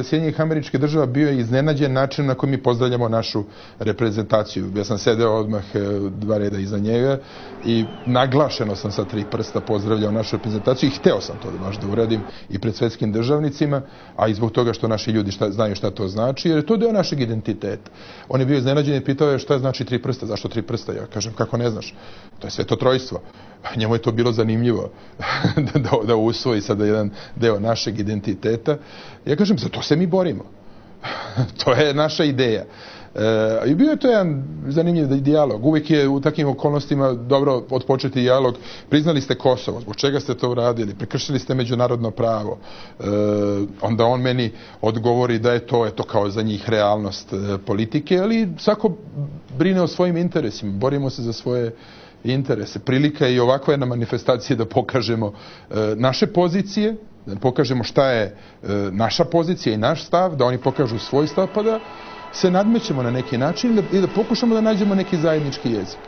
Sjedinjenih Američkih Država bio je iznenađen način na koji mi pozdravljamo našu reprezentaciju. Ja sam sedeo odmah 2 reda iza njega i naglašeno sam sa 3 prsta pozdravljao našu reprezentaciju i hteo sam to baš da uradim i pred svetskim državnicima, a i zbog toga što naši ljudi znaju šta to znači, jer je to deo našeg identiteta. On je bio iznenađen i pitao je šta znači 3 prsta, zašto 3 prsta? Ja kažem, kako ne znaš? To je Sveto Trojstvo. Njemu je to bilo zanimljivo da usvoji sada jedan deo našeg identiteta. Ja kažem, za to se mi borimo. To je naša ideja. I bio je to jedan zanimljiv dijalog. Uvijek je u takvim okolnostima dobro odpočeti dijalog. Priznali ste Kosovo, zbog čega ste to uradili? Prekršili ste međunarodno pravo. Onda on meni odgovori da je to kao za njih realnost politike, ali svako brine o svojim interesima. Borimo se za svoje interese. Prilika je i ovakva jedna manifestacija da pokažemo naše pozicije, da pokažemo šta je naša pozicija i naš stav, da oni pokažu svoj stav, pa da se nadmećemo na neki način i da pokušamo da nađemo neki zajednički jezik.